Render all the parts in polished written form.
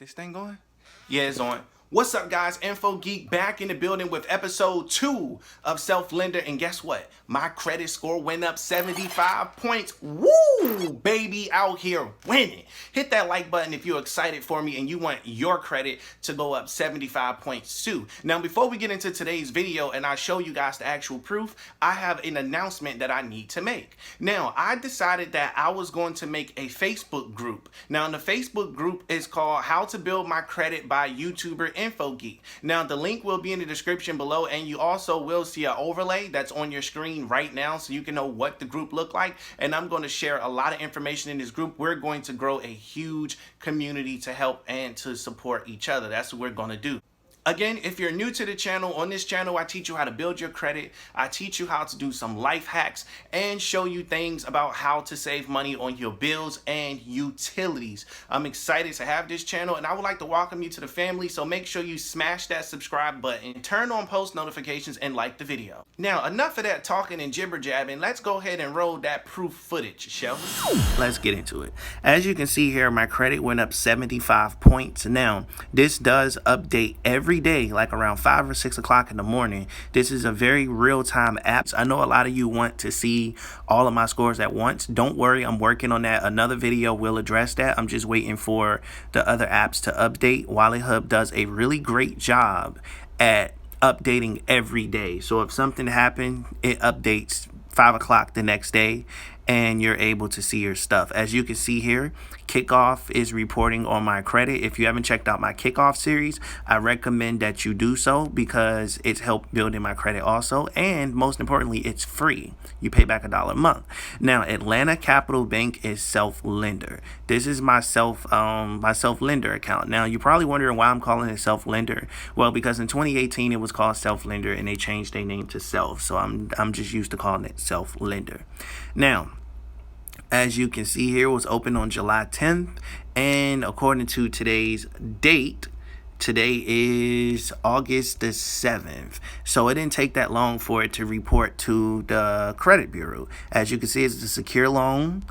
This thing going? Yeah, it's on. What's up, guys? Info Geek back in the building with episode 2 of Self Lender. And guess what? My credit score went up 75 points. Woo! Baby, out here winning. Hit that like button if you're excited for me and you want your credit to go up 75 points too. Now, before we get into today's video and I show you guys the actual proof, I have an announcement that I need to make. Now, I decided that I was going to make a Facebook group. Now, the Facebook group is called How to Build My Credit by YouTuber Info Geek. Now, the link will be in the description below, and you also will see an overlay that's on your screen right now so you can know what the group look like. And I'm going to share a lot of information in this group. We're going to grow a huge community to help and to support each other. That's what we're going to do. Again, if you're new to the channel, on this channel, I teach you how to build your credit. I teach you how to do some life hacks and show you things about how to save money on your bills and utilities. I'm excited to have this channel, and I would like to welcome you to the family. So make sure you smash that subscribe button, turn on post notifications, and like the video. Now, enough of that talking and jibber jabbing. Let's go ahead and roll that proof footage, shall we? Let's get into it. As you can see here, my credit went up 75 points. Now, this does update every day, like around 5 or 6 o'clock in the morning. This is a very real-time app. I know a lot of you want to see all of my scores at once. Don't worry, I'm working on that. Another video will address that. I'm just waiting for the other apps to update. Wallet Hub does a really great job at updating every day. So if something happened, it updates 5 o'clock the next day, and you're able to see your stuff. As you can see here, KIKOFF is reporting on my credit. If you haven't checked out my KIKOFF series, I recommend that you do so because it's helped building my credit also. And most importantly, it's free. You pay back $1 a month. Now, Atlanta Capital Bank is Self Lender. This is my Self Lender account. Now, you're probably wondering why I'm calling it Self Lender. Well, because in 2018, it was called Self Lender and they changed their name to Self. So I'm just used to calling it Self Lender. Now, as you can see here, it was open on July 10th, and according to today's date, today is August the 7th. So it didn't take that long for it to report to the credit bureau. As you can see, it's a secure loan,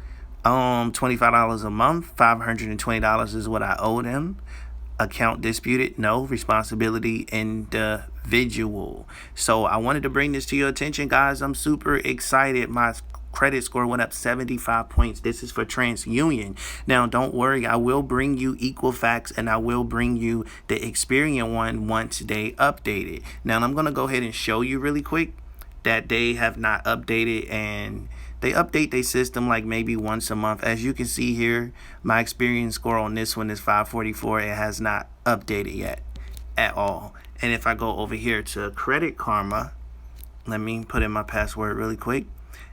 $25 a month, $520 is what I owe them. Account disputed, no. Responsibility individual. So I wanted to bring this to your attention, guys. I'm super excited. My credit score went up 75 points. This is for TransUnion. Now, don't worry, I will bring you Equifax and I will bring you the Experian one once they update it. Now, I'm going to go ahead and show you really quick that they have not updated, and they update their system like maybe once a month. As you can see here, my Experian score on this one is 544. It has not updated yet at all. And if I go over here to Credit Karma, let me put in my password really quick.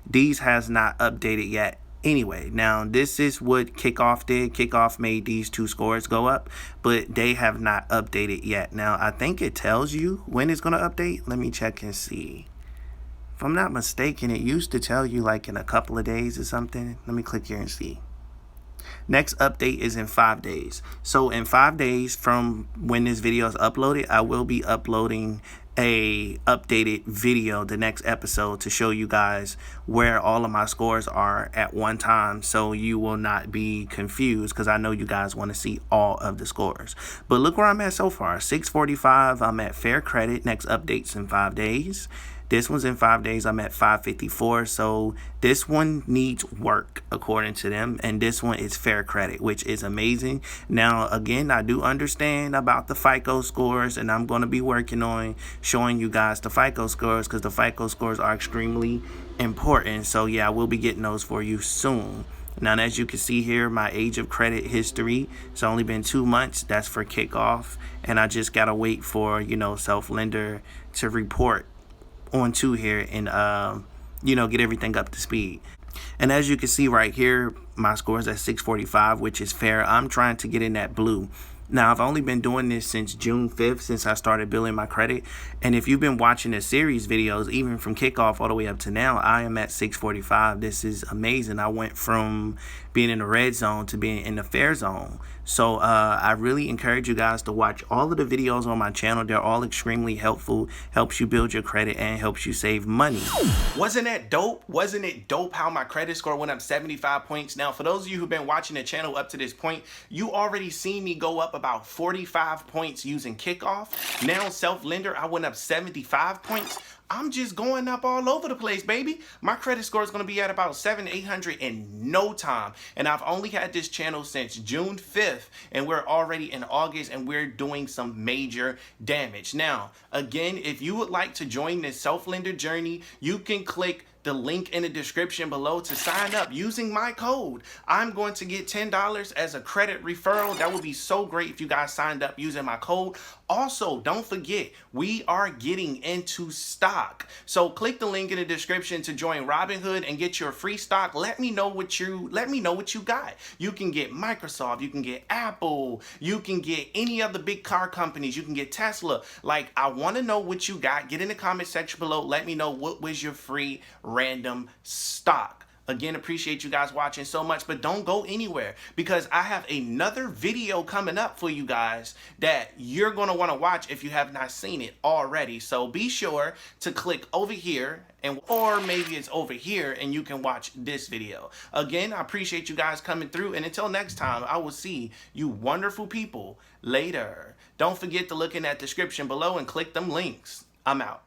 These has not updated yet anyway. Now, this is what KIKOFF did. KIKOFF made these two scores go up, but they have not updated yet. Now, I think it tells you when it's going to update. Let me check and see. If I'm not mistaken, it used to tell you like in a couple of days or something. Let me click here and see. Next update is in 5 days. So in 5 days from when this video is uploaded, I will be uploading a updated video, the next episode, to show you guys where all of my scores are at one time, so you will not be confused, because I know you guys want to see all of the scores. But look where I'm at so far. 645, I'm at fair credit. Next update's in 5 days. This one's in 5 days. I'm at 554. So this one needs work according to them. And this one is fair credit, which is amazing. Now, again, I do understand about the FICO scores, and I'm going to be working on showing you guys the FICO scores because the FICO scores are extremely important. So yeah, I will be getting those for you soon. Now, as you can see here, my age of credit history, it's only been 2 months. That's for KIKOFF. And I just got to wait for, Self Lender to report on to here and get everything up to speed. And as you can see right here, my score is at 645, which is fair. I'm trying to get in that blue. Now, I've only been doing this since June 5th, since I started building my credit. And if you've been watching the series videos, even from KIKOFF all the way up to now, I am at 645. This is amazing. I went from being in the red zone to being in the fair zone. So I really encourage you guys to watch all of the videos on my channel. They're all extremely helpful, helps you build your credit and helps you save money. Wasn't that dope? Wasn't it dope how my credit score went up 75 points? Now, for those of you who've been watching the channel up to this point, you already seen me go up about 45 points using KIKOFF. Now self-lender, I went up 75 points. I'm just going up all over the place, baby. My credit score is going to be at about 700-800 in no time. And I've only had this channel since June 5th, and we're already in August, and we're doing some major damage. Now, again, if you would like to join this self-lender journey, you can click the link in the description below to sign up using my code. I'm going to get $10 as a credit referral. That would be so great if you guys signed up using my code. Also, don't forget, we are getting into stock. So click the link in the description to join Robinhood and get your free stock. Let me know what you got. You can get Microsoft, you can get Apple, you can get any of the big car companies, you can get Tesla. Like, I want to know what you got. Get in the comment section below. Let me know what was your free random stock. Again, appreciate you guys watching so much, but don't go anywhere because I have another video coming up for you guys that you're going to want to watch if you have not seen it already. So be sure to click over here, or maybe it's over here and you can watch this video. Again, I appreciate you guys coming through, and until next time, I will see you wonderful people later. Don't forget to look in that description below and click them links. I'm out.